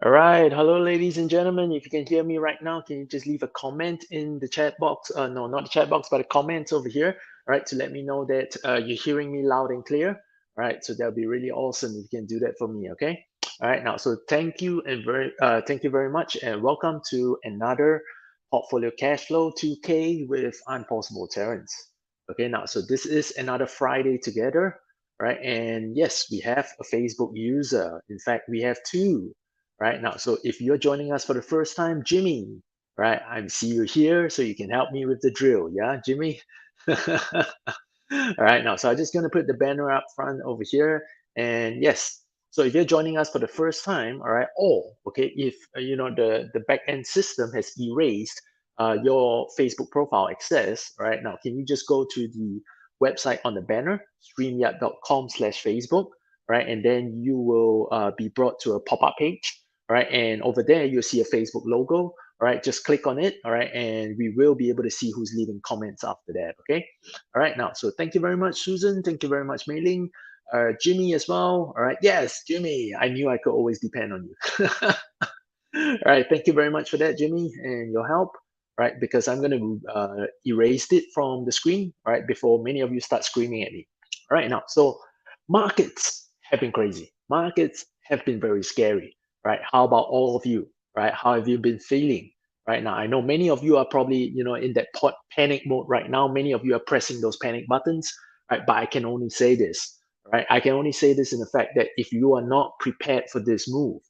All right. Hello, ladies and gentlemen. If you can hear me right now, can you just leave a comment in the chat box? No, not the chat box, but a comment over here, all right, to let me know that you're hearing me loud and clear. All right. So that'll be really awesome if you can do that for me. Okay. All right. Now, so thank you very much, and welcome to another Portfolio Cashflow 2K with Unpausable Terence. Okay. Now, so this is another Friday together, right? And yes, we have a Facebook user. In fact, we have two right now. So if you're joining us for the first time, Jimmy, right, I see you here, so you can help me with the drill. Yeah, Jimmy. All right, now, so I'm just going to put the banner up front over here. And yes, so if you're joining us for the first time, all right, or okay, if the back end system has erased your Facebook profile access, right now, can you just go to the website on the banner, streamyard.com/Facebook, right, and then you will be brought to a pop-up page, right, and over there you'll see a Facebook logo. All right, just click on it, all right, and we will be able to see who's leaving comments after that. Okay. All right, now, so thank you very much, Susan. Thank you very much, Mei Ling. Jimmy as well. All right, yes, Jimmy. I knew I could always depend on you. All right, thank you very much for that, Jimmy, and your help. Right, because I'm going to erase it from the screen, right, before many of you start screaming at me. All right, now, so markets have been crazy. Markets have been very scary, right? How about all of you, right? How have you been feeling right now? I know many of you are probably, in that panic mode right now. Many of you are pressing those panic buttons, right? But I can only say this, right? I can only say this in the fact that if you are not prepared for this move,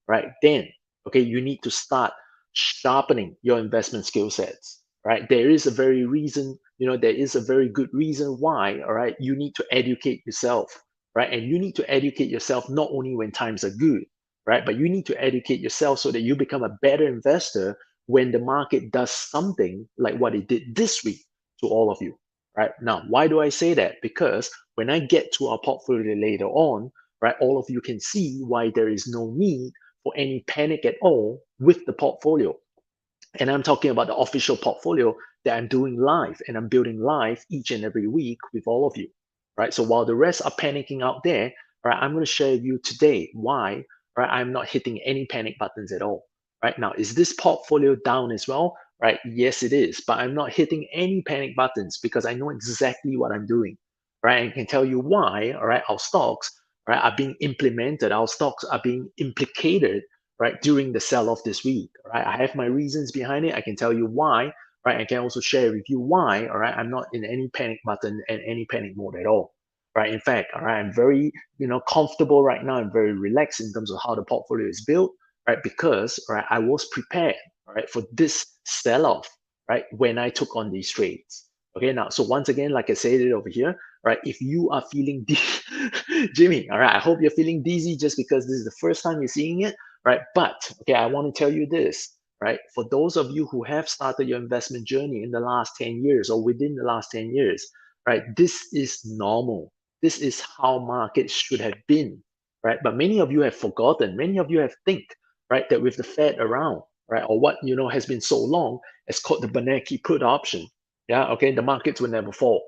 right, then okay, you need to start sharpening your investment skill sets, right? There is a very reason, there is a very good reason why, all right, you need to educate yourself, right? And you need to educate yourself not only when times are good, right? But you need to educate yourself so that you become a better investor when the market does something like what it did this week to all of you, right? Now, why do I say that? Because when I get to our portfolio later on, right, all of you can see why there is no need for any panic at all with the portfolio. And I'm talking about the official portfolio that I'm doing live and I'm building live each and every week with all of you, right? So while the rest are panicking out there, right, I'm going to share with you today why, right, I'm not hitting any panic buttons at all. Right now, is this portfolio down as well? Right? Yes, it is, but I'm not hitting any panic buttons because I know exactly what I'm doing. Right? And I can tell you why. All right, our stocks, right, are being implemented. Our stocks are being implicated, right, during the sell-off this week. Right, I have my reasons behind it. I can tell you why. Right, I can also share with you why. All right, I'm not in any panic button and any panic mode at all. Right, in fact, all right, I'm very comfortable right now. I'm very relaxed in terms of how the portfolio is built. Right, because right, I was prepared. Right, for this sell-off. Right, when I took on these trades. Okay, now, so once again, like I said it over here, right, if you are feeling Jimmy, all right, I hope you're feeling dizzy just because this is the first time you're seeing it, right? But okay, I want to tell you this, right? For those of you who have started your investment journey in the last 10 years or within the last 10 years, right? This is normal. This is how markets should have been, right? But many of you have forgotten, many of you have think, right, that with the Fed around, right, or what has been so long, it's called the Bernanke put option. Yeah, okay, the markets will never fall.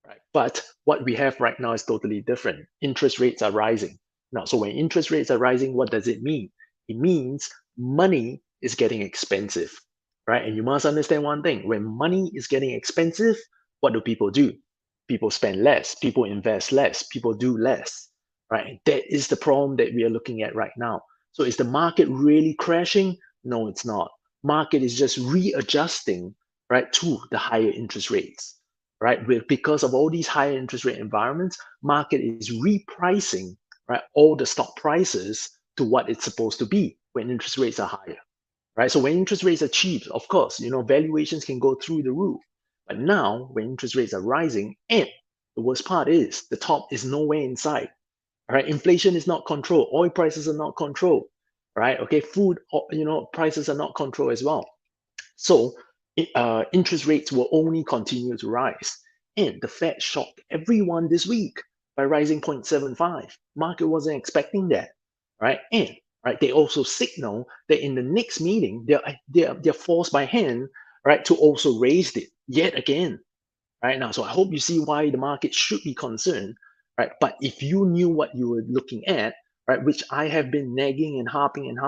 Right. But what we have right now is totally different. Interest rates are rising. Now, so when interest rates are rising, what does it mean? It means money is getting expensive, right? And you must understand one thing. When money is getting expensive, what do people do? People spend less, people invest less, people do less, right? That is the problem that we are looking at right now. So is the market really crashing? No, it's not. Market is just readjusting, right, to the higher interest rates, right? Because of all these higher interest rate environments, market is repricing, right, all the stock prices to what it's supposed to be when interest rates are higher, right? So when interest rates are cheap, of course, valuations can go through the roof. But now when interest rates are rising, and the worst part is the top is nowhere in sight, right? Inflation is not controlled. Oil prices are not controlled, right? Okay, food, prices are not controlled as well. So interest rates will only continue to rise. And the Fed shocked everyone this week by rising 0.75. Market wasn't expecting that, right? And right, they also signal that in the next meeting, they're forced by hand, right, to also raise it yet again, right now. So I hope you see why the market should be concerned, right? But if you knew what you were looking at, right? Which I have been nagging and harping,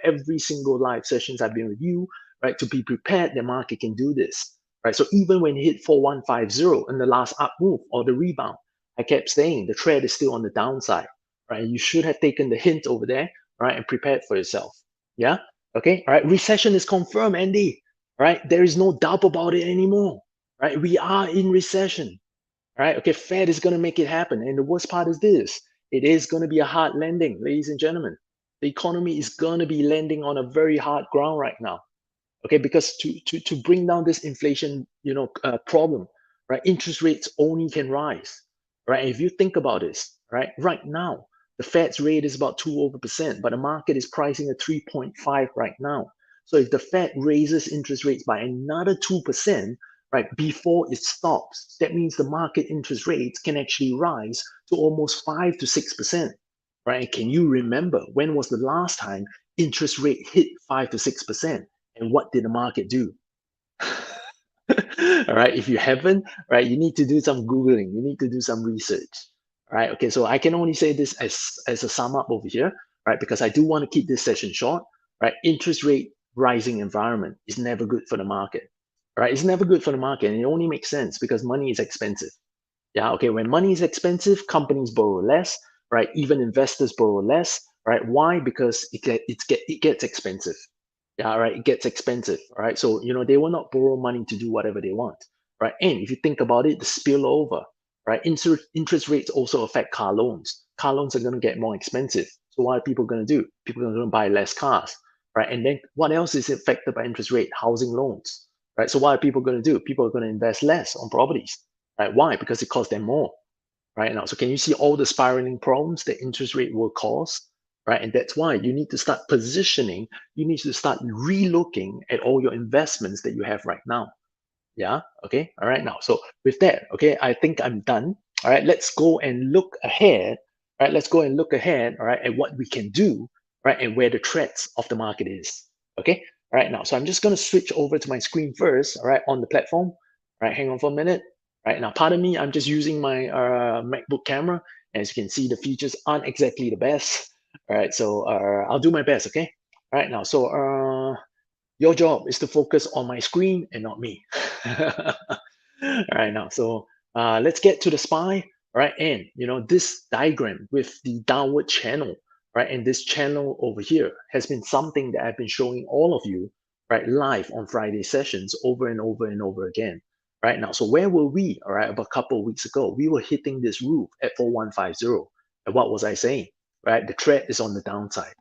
every single live sessions I've been with you, right? To be prepared, the market can do this, right? So even when it hit 4150 in the last up move or the rebound, I kept saying the trend is still on the downside, right? You should have taken the hint over there, right? And prepared for yourself. Yeah. Okay. All right. Recession is confirmed, Andy. Right. There is no doubt about it anymore. Right. We are in recession. Right. Okay. Fed is going to make it happen. And the worst part is this: it is going to be a hard landing, ladies and gentlemen. The economy is going to be landing on a very hard ground right now. Okay, because to bring down this inflation, problem, right? Interest rates only can rise, right? And if you think about this, right now, the Fed's rate is about 2%, but the market is pricing at 3.5 right now. So if the Fed raises interest rates by another 2%, right, before it stops, that means the market interest rates can actually rise to almost 5 to 6%, right? And can you remember when was the last time interest rate hit 5 to 6%? And what did the market do? All right. If you haven't, right, you need to do some Googling. You need to do some research. All right. Okay. So I can only say this as a sum up over here, right? Because I do want to keep this session short, right? Interest rate rising environment is never good for the market. All right. It's never good for the market. And it only makes sense because money is expensive. Yeah. Okay. When money is expensive, companies borrow less, right? Even investors borrow less, right? Why? Because it gets expensive. Yeah, right. It gets expensive, right? So, they will not borrow money to do whatever they want, right? And if you think about it, the spillover, right? Interest rates also affect car loans. Car loans are going to get more expensive. So what are people going to do? People are going to buy less cars, right? And then what else is affected by interest rate? Housing loans, right? So what are people going to do? People are going to invest less on properties, right? Why? Because it costs them more, right now. So can you see all the spiraling problems that interest rate will cause, right? And that's why you need to start positioning. You need to start relooking at all your investments that you have right now. Yeah. Okay. All right. Now, so with that, okay, I think I'm done. All right. Let's go and look ahead. All right. Let's go and look ahead. All right. At what we can do. Right. And where the threats of the market is. Okay. All right. Now, so I'm just going to switch over to my screen first. All right. On the platform. All right. Hang on for a minute. All right. Now, pardon me. I'm just using my MacBook camera. As you can see, the features aren't exactly the best. All right. So I'll do my best. Okay. All right. Now, so your job is to focus on my screen and not me. All right, now, so let's get to the SPY, right? And this diagram with the downward channel, right? And this channel over here has been something that I've been showing all of you, right, live on Friday sessions over and over and over again. Right now, so where were we? All right, about a couple of weeks ago, we were hitting this roof at 4150. And what was I saying? Right, the trend is on the downside.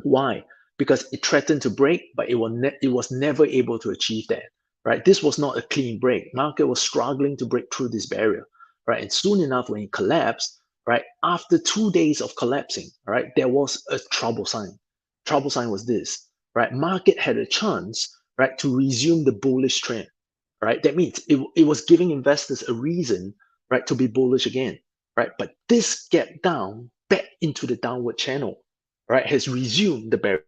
Why? Because it threatened to break, but it was never able to achieve that. Right? This was not a clean break. Market was struggling to break through this barrier. Right? And soon enough, when it collapsed, right, after 2 days of collapsing, right, there was a trouble sign. Trouble sign was this. Right? Market had a chance, right, to resume the bullish trend. Right? That means it was giving investors a reason, right, to be bullish again. Right? But this gap down back into the downward channel, right, has resumed the bear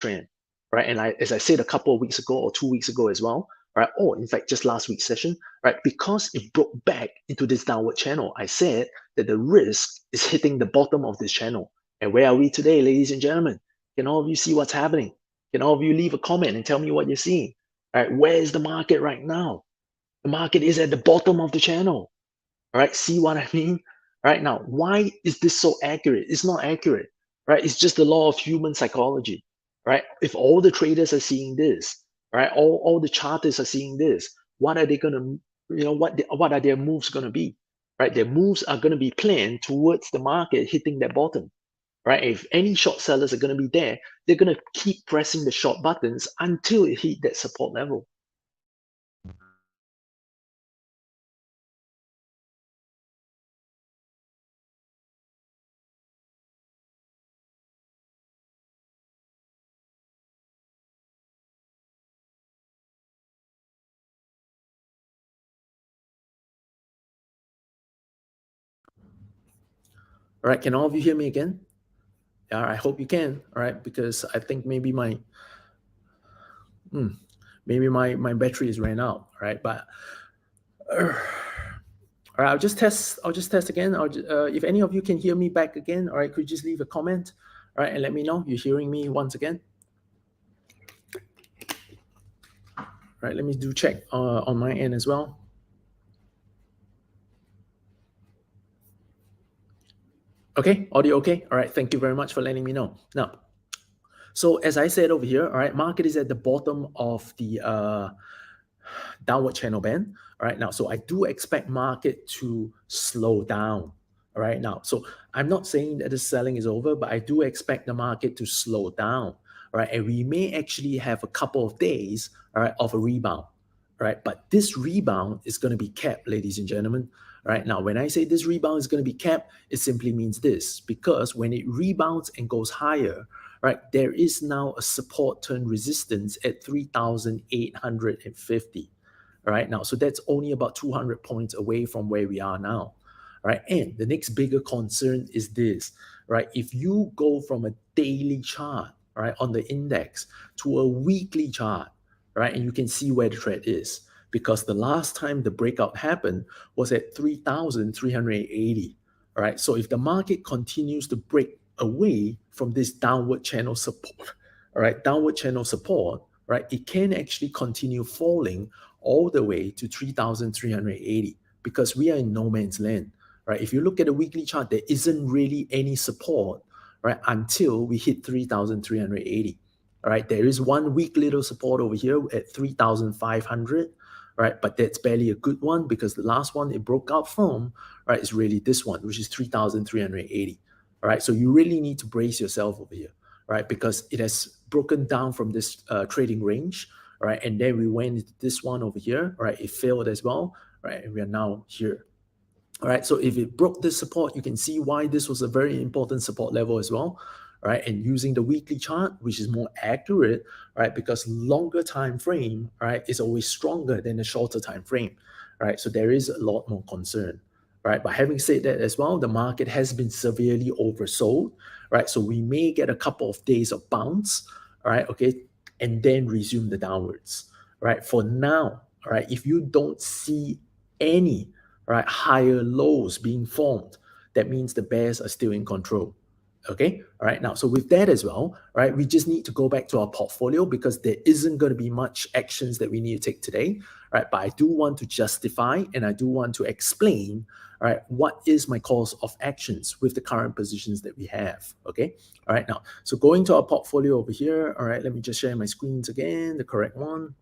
trend, right? And as I said a couple of weeks ago or 2 weeks ago as well, right? Or in fact, just last week's session, right? Because it broke back into this downward channel, I said that the risk is hitting the bottom of this channel. And where are we today, ladies and gentlemen? Can all of you see what's happening? Can all of you leave a comment and tell me what you're seeing? Right? Where is the market right now? The market is at the bottom of the channel. All right, see what I mean? Right now, why is this so accurate? It's not accurate, right? It's just the law of human psychology, right? If all the traders are seeing this, right, all the charters are seeing this, what are they gonna, what are their moves gonna be? Right? Their moves are gonna be planned towards the market hitting that bottom. Right? If any short sellers are gonna be there, they're gonna keep pressing the short buttons until it hit that support level. All right, can all of you hear me again? Yeah, I hope you can. All right, because I think maybe my battery is ran out. All right, but All right, I'll just test again. If any of you can hear me back again, all right, could you just leave a comment, all right, and let me know you're hearing me once again. All right, let me do check on my end as well. Okay, audio okay. All right, thank you very much for letting me know. Now, so as I said over here, all right, market is at the bottom of the downward channel band. All right, now, so I do expect market to slow down. All right, now, so I'm not saying that the selling is over, but I do expect the market to slow down. All right, and we may actually have a couple of days, all right, of a rebound. All right, but this rebound is going to be capped, ladies and gentlemen. All right, now, when I say this rebound is going to be capped, it simply means this, because when it rebounds and goes higher, right, there is now a support turn resistance at 3,850. All right, now, so that's only about 200 points away from where we are now. All right, and the next bigger concern is this, right? If you go from a daily chart, right, on the index to a weekly chart, right, and you can see where the trend is, because the last time the breakout happened was at 3,380. All right, so if the market continues to break away from this downward channel support, all right, downward channel support, right, it can actually continue falling all the way to 3,380 because we are in no man's land, right? If you look at the weekly chart, there isn't really any support, right, until we hit 3,380. All right, there is one weak little support over here at 3,500, right? But that's barely a good one because the last one it broke out from, right, is really this one, which is 3,380. All right, so you really need to brace yourself over here, right? Because it has broken down from this trading range, right? And then we went into this one over here, right? It failed as well, right? And we are now here. All right, so if it broke this support, you can see why this was a very important support level as well, right? And using the weekly chart, which is more accurate, right? Because longer time frame, right, is always stronger than the shorter time frame, right? So there is a lot more concern, right? But having said that as well, the market has been severely oversold, right? So we may get a couple of days of bounce, all right, okay, and then resume the downwards, right? For now, all right, if you don't see any right, higher lows being formed, that means the bears are still in control. Okay, all right, now, so with that as well, right, we just need to go back to our portfolio because there isn't going to be much actions that we need to take today, right? But I do want to justify and I do want to explain, right, what is my course of actions with the current positions that we have. Okay, all right, now, so going to our portfolio over here, all right, let me just share my screens again, the correct one.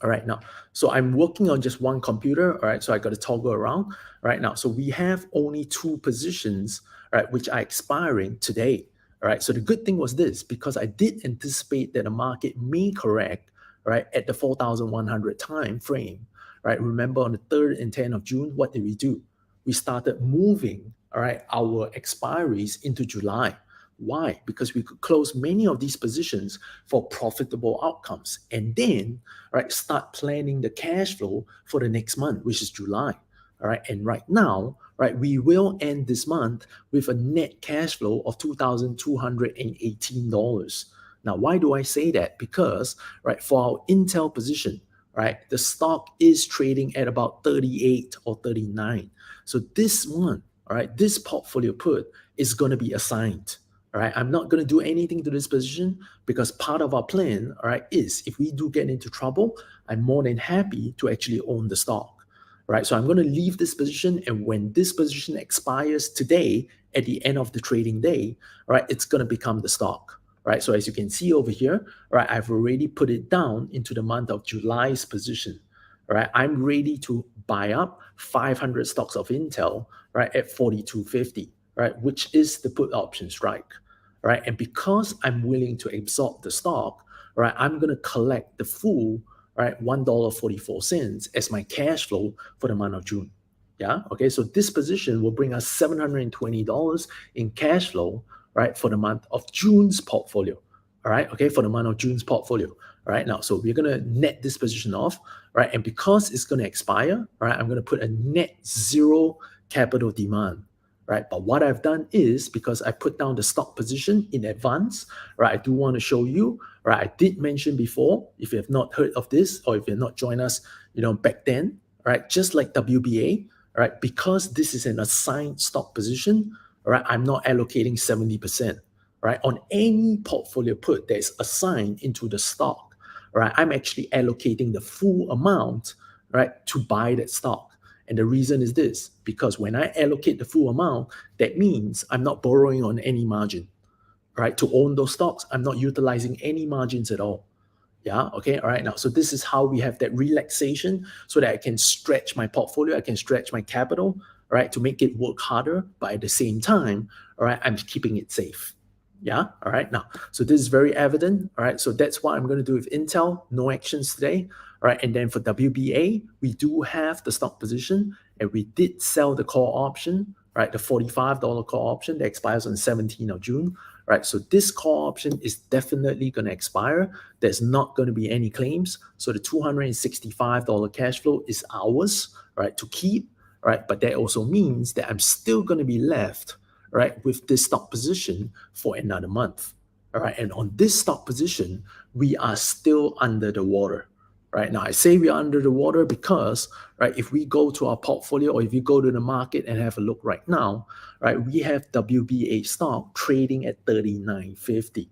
All right, now, so I'm working on just one computer. All right, so I got to toggle around. All right, now, so we have only two positions, all right, which are expiring today. All right, so the good thing was this, because I did anticipate that the market may correct, right, at the 4,100 time frame. Right, remember on the 3rd and 10th of June, what did we do? We started moving, all right, our expiries into July. Why? Because we could close many of these positions for profitable outcomes and then, right, start planning the cash flow for the next month, which is July. All right, and right now, right, we will end this month with a net cash flow of $2,218. Now, why do I say that? Because, right, for our Intel position, right, the stock is trading at about 38 or 39. So this one, all right, this portfolio put is going to be assigned. All right, I'm not going to do anything to this position because part of our plan, all right, is if we do get into trouble, I'm more than happy to actually own the stock. All right, so I'm going to leave this position, and when this position expires today at the end of the trading day, all right, it's going to become the stock. All right, so as you can see over here, all right, I've already put it down into the month of July's position. All right, I'm ready to buy up 500 stocks of Intel, right, at 42.50. Right, which is the put option strike, right? And because I'm willing to absorb the stock, right, I'm going to collect the full, right, $1.44 as my cash flow for the month of June. Yeah, okay, so this position will bring us $720 in cash flow, right, for the month of June's portfolio. All right, okay, for the month of June's portfolio. All right, now, so we're going to net this position off, right? And because it's going to expire, right, I'm going to put a net zero capital demand. Right, but what I've done is because I put down the stock position in advance, right, I do want to show you, right, I did mention before, if you have not heard of this or if you have not joined us, back then, right, just like WBA, right? Because this is an assigned stock position, right? I'm not allocating 70%, right? On any portfolio put that is assigned into the stock, right? I'm actually allocating the full amount, right, to buy that stock. And the reason is this, because when I allocate the full amount, that means I'm not borrowing on any margin, right? To own those stocks, I'm not utilizing any margins at all. Yeah. Okay. All right. Now, so this is how we have that relaxation so that I can stretch my portfolio, I can stretch my capital, right, to make it work harder. But at the same time, all right, I'm keeping it safe. Yeah. All right. Now, so this is very evident. All right. So that's what I'm going to do with Intel. No actions today. All right. And then for WBA, we do have the stock position and we did sell the call option, right? The $45 call option that expires on 17th of June. Right, so this call option is definitely going to expire. There's not going to be any claims. So the $265 cash flow is ours, right, to keep, right? But that also means that I'm still going to be left, right, with this stock position for another month. All right, and on this stock position, we are still under the water. Right now, I say we are under the water because, right, if we go to our portfolio or if you go to the market and have a look right now, right, we have WBA stock trading at 39.50,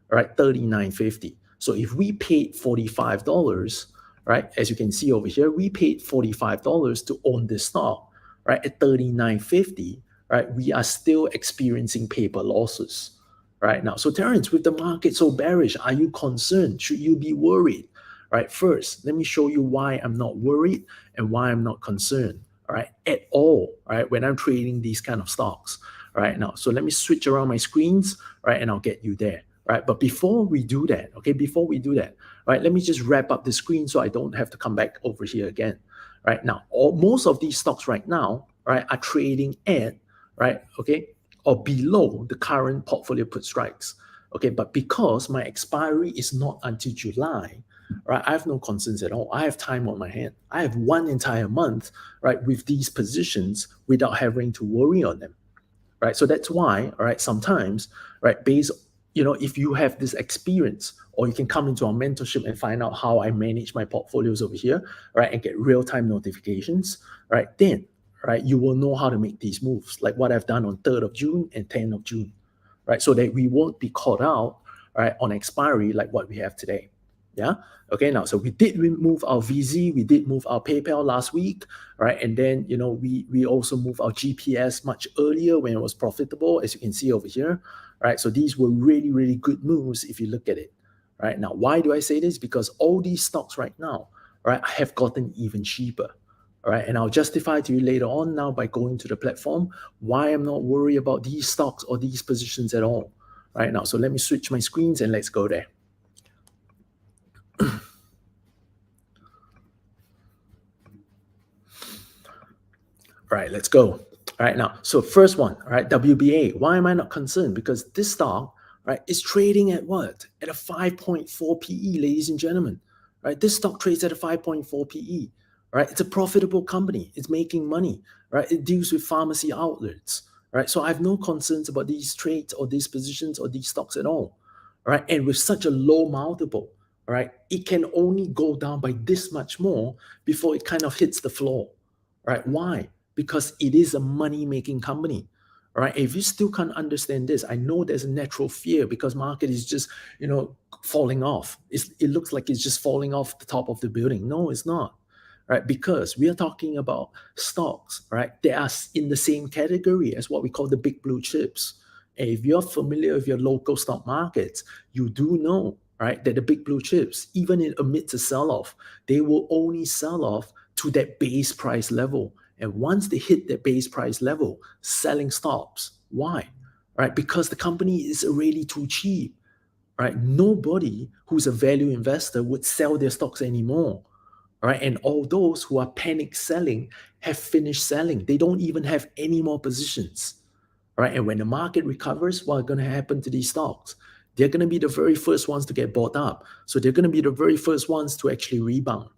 right, 39.50. So if we paid $45, right, as you can see over here, we paid $45 to own this stock, right, at 39.50, right, we are still experiencing paper losses. Right now, so Terence, with the market so bearish, are you concerned? Should you be worried? Right, first, let me show you why I'm not worried and why I'm not concerned, all right, at all, right, when I'm trading these kind of stocks, right now. So let me switch around my screens, right, and I'll get you there, right? But before we do that, okay, before we do that, right, let me just wrap up the screen so I don't have to come back over here again, right? Now, most of these stocks right now, right, are trading at, right, okay, or below the current portfolio put strikes, okay, but because my expiry is not until July, right, I have no concerns at all. I have time on my hand. I have one entire month, right, with these positions without having to worry on them, right? So that's why, all right, sometimes, right, based, if you have this experience, or you can come into our mentorship and find out how I manage my portfolios over here, right, and get real-time notifications, right, then, right, you will know how to make these moves, like what I've done on 3rd of June and 10th of June, right, so that we won't be caught out, right, on expiry like what we have today. Yeah. Okay. Now, so we did move our VZ, we did move our PayPal last week, right? And then, we also moved our GPS much earlier when it was profitable, as you can see over here, right? So these were really, really good moves if you look at it, right? Now, why do I say this? Because all these stocks right now, right, have gotten even cheaper, all right? And I'll justify to you later on now by going to the platform why I'm not worried about these stocks or these positions at all, right? Now, so let me switch my screens and let's go there. All right, let's go. All right, now, so first one, all right, WBA. Why am I not concerned? Because this stock, right, is trading at what? At a 5.4 PE, ladies and gentlemen. Right, this stock trades at a 5.4 PE. Right, it's a profitable company. It's making money. Right, it deals with pharmacy outlets. Right, so I have no concerns about these trades or these positions or these stocks at all. Right, and with such a low multiple, right, it can only go down by this much more before it kind of hits the floor. Right, why? Because it is a money-making company. All right. If you still can't understand this, I know there's a natural fear because market is just, falling off. It looks like it's just falling off the top of the building. No, it's not. Right. Because we are talking about stocks, right? They are in the same category as what we call the big blue chips. And if you're familiar with your local stock markets, you do know, right, that the big blue chips, even amidst a sell-off, they will only sell off to that base price level. And once they hit that base price level, selling stops. Why? Right? Because the company is already too cheap. Right? Nobody who's a value investor would sell their stocks anymore. Right? And all those who are panic selling have finished selling. They don't even have any more positions. Right? And when the market recovers, what's going to happen to these stocks? They're going to be the very first ones to get bought up. So they're going to be the very first ones to actually rebound.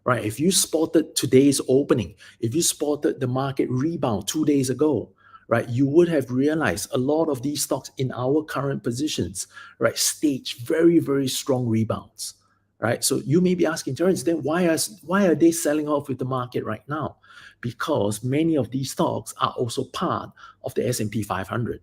Right? If you spotted today's opening, if you spotted the market rebound 2 days ago, right, you would have realized a lot of these stocks in our current positions, right, stage very, very strong rebounds. right? So you may be asking, Terence, then why are they selling off with the market right now? Because many of these stocks are also part of the S&P 500.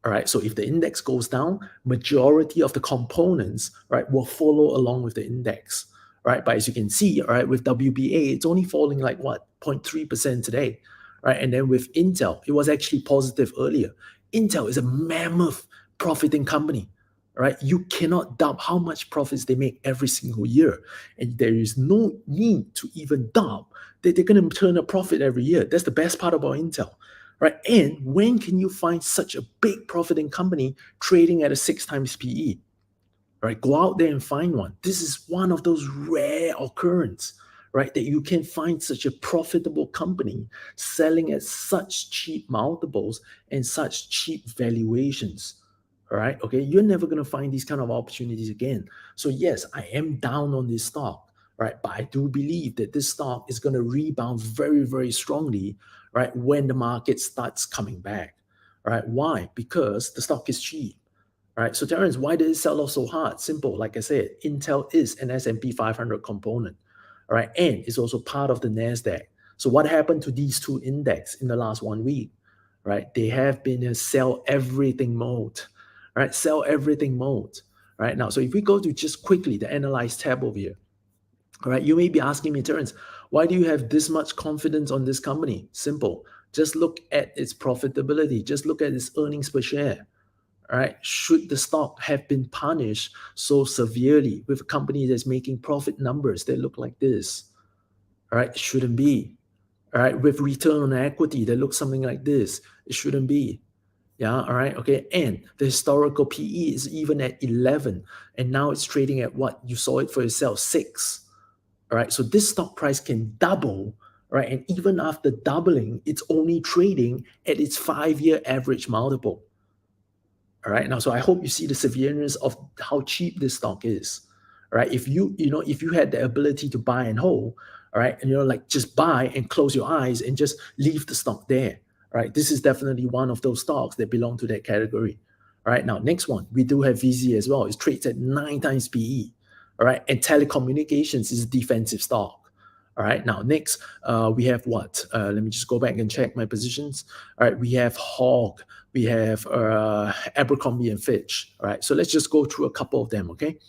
All right. So if the index goes down, majority of the components, right, will follow along with the index, right? But as you can see, all right, with WBA, it's only falling like what 0.3% today, right? And then with Intel, it was actually positive earlier. Intel is a mammoth profiting company, right? You cannot doubt how much profits they make every single year, and there is no need to even doubt that they're going to turn a profit every year. That's the best part about Intel, right? And when can you find such a big profiting company trading at a 6 times PE? Right? Go out there and find one. This is one of those rare occurrence, right? That you can find such a profitable company selling at such cheap multiples and such cheap valuations. All right. Okay. You're never going to find these kind of opportunities again. So, yes, I am down on this stock, right? But I do believe that this stock is going to rebound very, very strongly, right? When the market starts coming back, right? Why? Because the stock is cheap. Right. So Terence, why did it sell off so hard? Simple. Like I said, Intel is an S&P 500 component. All right. And it's also part of the NASDAQ. So what happened to these two index in the last 1 week? Right. They have been in sell everything mode. Right. Sell everything mode. Right. Now, so if we go to just quickly the analyze tab over here, all right, you may be asking me, Terence, why do you have this much confidence on this company? Simple. Just look at its profitability. Just look at its earnings per share. All right, should the stock have been punished so severely with a company that's making profit numbers that look like this? All right, it shouldn't be. All right, with return on equity that looks something like this, it shouldn't be. Yeah, all right, okay. And the historical PE is even at 11, and now it's trading at what? You saw it for yourself, 6. All right, so this stock price can double, right? And even after doubling, it's only trading at its 5-year average multiple. All right. Now, so I hope you see the severeness of how cheap this stock is. All right. If you had the ability to buy and hold, all right, and like just buy and close your eyes and just leave the stock there. All right. This is definitely one of those stocks that belong to that category. All right. Now, next one, we do have VZ as well. It trades at 9 times PE. All right. And telecommunications is a defensive stock. All right. Now, next, we have what? Let me just go back and check my positions. All right. We have Hog. We have Abercrombie and Fitch. All right. So let's just go through a couple of them. Okay.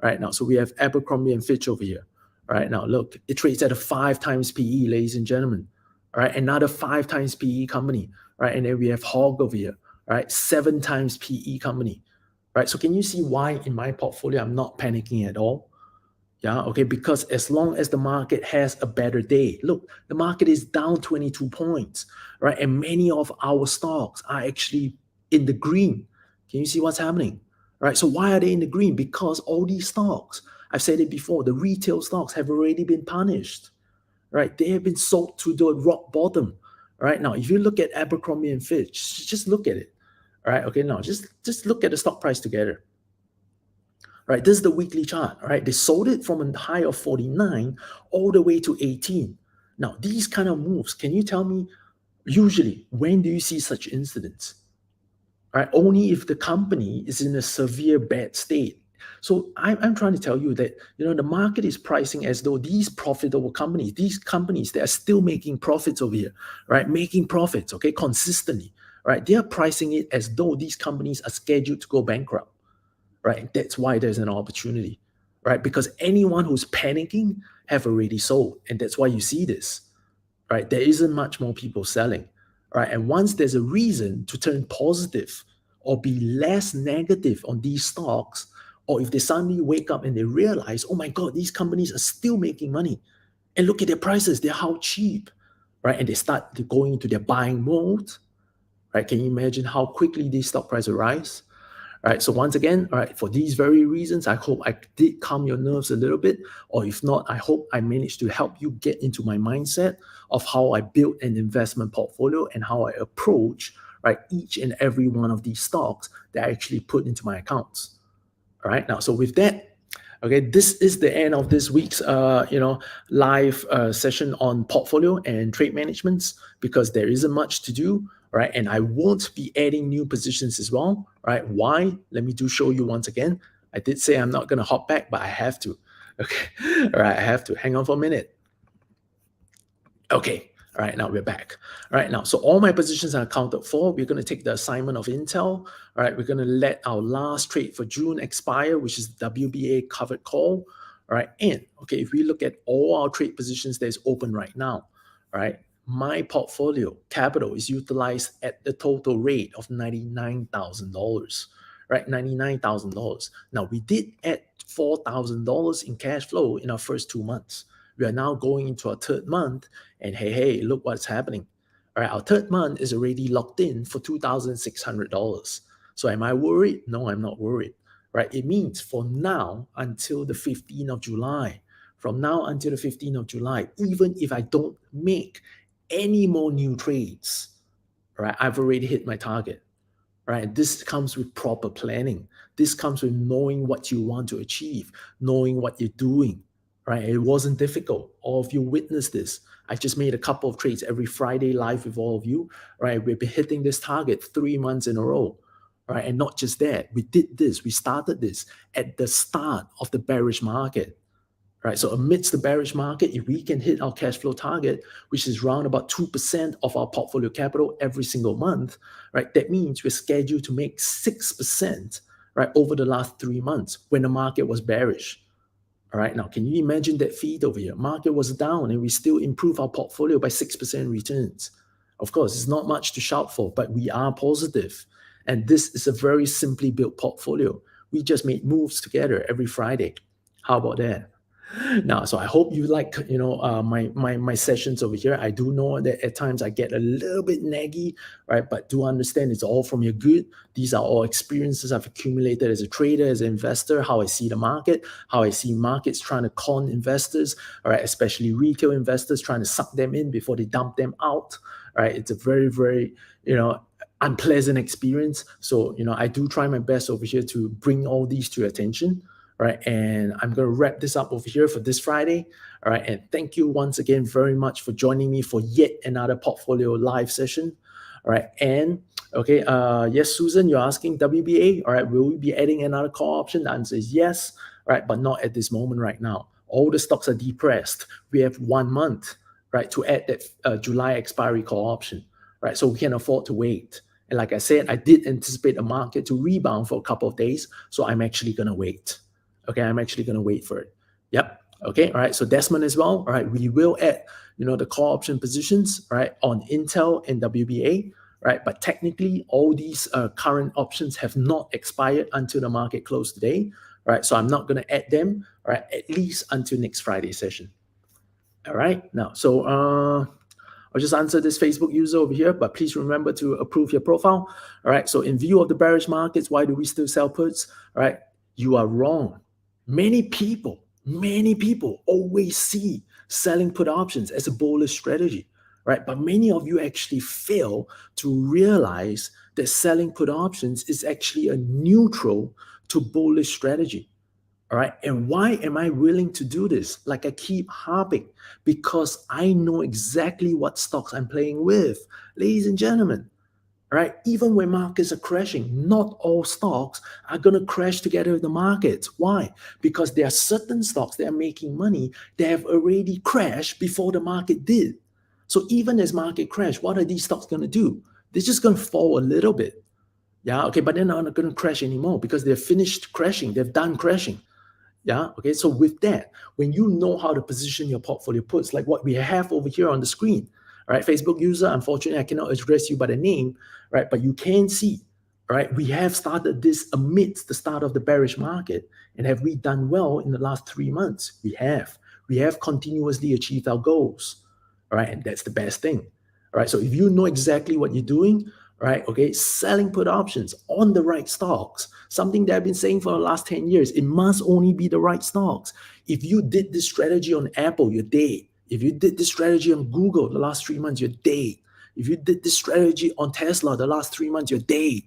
All right. Now, so we have Abercrombie and Fitch over here. All right. Now, look, it trades at a 5 times PE, ladies and gentlemen. All right. Another 5 times PE company. All right. And then we have Hog over here. All right. 7 times PE company. All right. So can you see why in my portfolio I'm not panicking at all? Yeah, okay, because as long as the market has a better day, look, the market is down 22 points, right? And many of our stocks are actually in the green. Can you see what's happening? Right? So why are they in the green? Because all these stocks, I've said it before, the retail stocks have already been punished, right? They have been sold to the rock bottom, right? Now, if you look at Abercrombie and Fitch, just look at it, right? Okay, now just look at the stock price together. Right, this is the weekly chart. Right, they sold it from a high of 49 all the way to 18. Now, these kind of moves, can you tell me usually when do you see such incidents? Right, only if the company is in a severe bad state. So I'm trying to tell you that the market is pricing as though these profitable companies, these companies that are still making profits over here, right, making profits, okay, consistently, right, they are pricing it as though these companies are scheduled to go bankrupt. Right? That's why there's an opportunity, right? Because anyone who's panicking have already sold, and that's why you see this, right? There isn't much more people selling, right? And once there's a reason to turn positive or be less negative on these stocks, or if they suddenly wake up and they realize, oh my God, these companies are still making money, and look at their prices, they're how cheap, right? And they start to go into their buying mode, right? Can you imagine how quickly these stock prices rise? All right. So once again, all right, for these very reasons, I hope I did calm your nerves a little bit. Or if not, I hope I managed to help you get into my mindset of how I build an investment portfolio and how I approach, right, each and every one of these stocks that I actually put into my accounts. All right. Now, so with that, okay, this is the end of this week's live session on portfolio and trade management, because there isn't much to do, right? And I won't be adding new positions as well, right? Why? Let me show you once again. I did say I'm not going to hop back, but I have to. Okay. All right. I have to hang on for a minute. Okay. All right, now we're back. All right, now, so all my positions are accounted for. We're going to take the assignment of Intel. All right, we're going to let our last trade for June expire, which is WBA covered call. All right, and okay, if we look at all our trade positions that's open right now, all right, my portfolio capital is utilized at the total rate of $99,000, right? $99,000. Now, we did add $4,000 in cash flow in our first 2 months. We are now going into our third month, and hey, look what's happening. All right, our third month is already locked in for $2,600. So am I worried? No, I'm not worried. Right? It means for now until the 15th of July, from now until the 15th of July, even if I don't make any more new trades, right, I've already hit my target. Right? This comes with proper planning. This comes with knowing what you want to achieve, knowing what you're doing. Right? It wasn't difficult. All of you witnessed this. I just made a couple of trades every Friday live with all of you. Right? We've been hitting this target 3 months in a row. Right? And not just that, we did this. We started this at the start of the bearish market. Right. So amidst the bearish market, if we can hit our cash flow target, which is around about 2% of our portfolio capital every single month, right, that means we're scheduled to make 6%, right, over the last 3 months when the market was bearish. All right. Now, can you imagine that feed over here? Market was down and we still improve our portfolio by 6% returns. Of course, it's not much to shout for, but we are positive. And this is a very simply built portfolio. We just made moves together every Friday. How about that? Now, so I hope you like, my sessions over here. I do know that at times I get a little bit naggy, right? But do understand it's all from your good. These are all experiences I've accumulated as a trader, as an investor, how I see the market, how I see markets trying to con investors, all right, especially retail investors trying to suck them in before they dump them out, right? It's a very, very, unpleasant experience. So, I do try my best over here to bring all these to your attention. All right, and I'm going to wrap this up over here for this Friday. All right, and thank you once again very much for joining me for yet another portfolio live session. All right, and okay, yes, Susan, you're asking WBA. All right, will we be adding another call option? The answer is yes. All right, but not at this moment right now. All the stocks are depressed. We have 1 month, right, to add that July expiry call option. Right, so we can afford to wait. And like I said, I did anticipate a market to rebound for a couple of days, so I'm actually going to wait. Okay, I'm actually going to wait for it. Yep. Okay. All right. So Desmond as well. All right. We will add, the call option positions, right, on Intel and WBA, right? But technically, all these current options have not expired until the market closed today, right? So I'm not going to add them, right, at least until next Friday session. All right. Now, so I'll just answer this Facebook user over here, but please remember to approve your profile. All right. So in view of the bearish markets, why do we still sell puts? All right. You are wrong. Many people always see selling put options as a bullish strategy, right? But many of you actually fail to realize that selling put options is actually a neutral to bullish strategy. All right. And why am I willing to do this? Like I keep harping, because I know exactly what stocks I'm playing with. Ladies and gentlemen, right? Even when markets are crashing, not all stocks are going to crash together with the markets. Why? Because there are certain stocks that are making money that have already crashed before the market did. So even as market crash, what are these stocks going to do? They're just going to fall a little bit. Yeah, okay, but they're not going to crash anymore because they're finished crashing. They've done crashing. Yeah, okay, so with that, when you know how to position your portfolio puts, like what we have over here on the screen, all right, Facebook user, unfortunately, I cannot address you by the name, right, but you can see, all right, we have started this amidst the start of the bearish market. And have we done well in the last 3 months? We have. We have continuously achieved our goals, all right, and that's the best thing. All right, so if you know exactly what you're doing, right, okay, selling put options on the right stocks, something that I've been saying for the last 10 years, it must only be the right stocks. If you did this strategy on Apple, you're dead. If you did this strategy on Google the last 3 months, you're dead. If you did this strategy on Tesla the last 3 months, you're dead.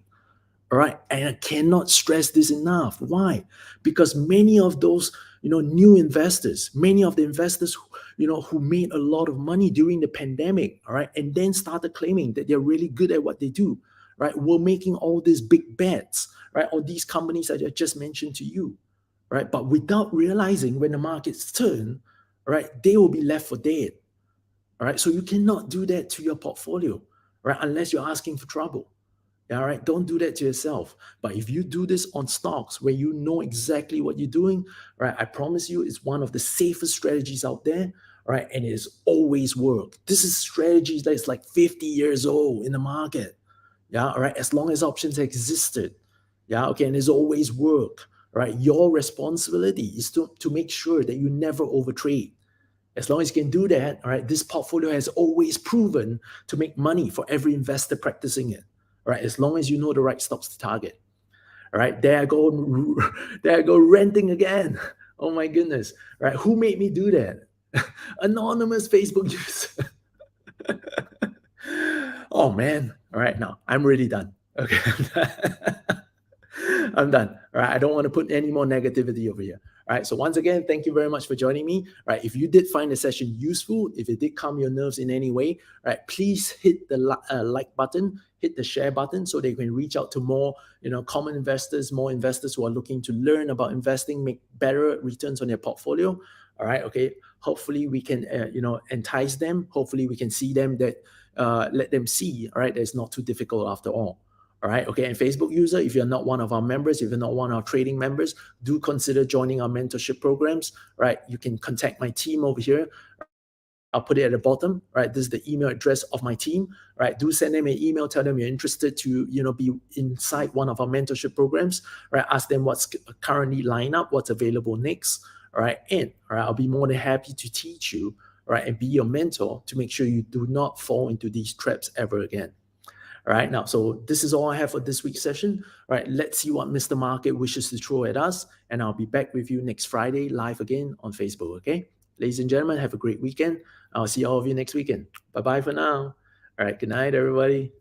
All right, and I cannot stress this enough. Why? Because many of those, new investors, many of the investors, who made a lot of money during the pandemic, all right, and then started claiming that they're really good at what they do, right, were making all these big bets, right, on these companies that I just mentioned to you, right? But without realizing when the markets turn, right, they will be left for dead. All right. So you cannot do that to your portfolio, right? Unless you're asking for trouble. All right. Don't do that to yourself. But if you do this on stocks where you know exactly what you're doing, right? I promise you it's one of the safest strategies out there, right? And it has always worked. This is strategies that is like 50 years old in the market. Yeah. All right. As long as options existed. Yeah. Okay. And it's always worked. Right. Your responsibility is to make sure that you never overtrade. As long as you can do that, all right, this portfolio has always proven to make money for every investor practicing it. All right, as long as you know the right stocks to target. All right, there I go, there I go renting again. Oh my goodness. All right, who made me do that? Anonymous Facebook user. Oh man. All right, now I'm really done. Okay. I'm done. All right. I don't want to put any more negativity over here. All right. So once again, thank you very much for joining me. All right. If you did find the session useful, if it did calm your nerves in any way, all right, please hit the like button, hit the share button so they can reach out to more, common investors, more investors who are looking to learn about investing, make better returns on their portfolio. All right. Okay. Hopefully we can, entice them. Hopefully we can see them that, let them see, all right, that it's not too difficult after all. All right. Okay. And Facebook user, if you're not one of our members, if you're not one of our trading members, do consider joining our mentorship programs. Right. You can contact my team over here. Right. I'll put it at the bottom. Right. This is the email address of my team. Right. Do send them an email. Tell them you're interested to, be inside one of our mentorship programs. Right. Ask them what's currently lined up, what's available next. All right. And all right, I'll be more than happy to teach you, right, and be your mentor to make sure you do not fall into these traps ever again. All right, now, so this is all I have for this week's session. All right, let's see what Mr. Market wishes to throw at us. And I'll be back with you next Friday live again on Facebook, okay? Ladies and gentlemen, have a great weekend. I'll see all of you next weekend. Bye-bye for now. All right, good night, everybody.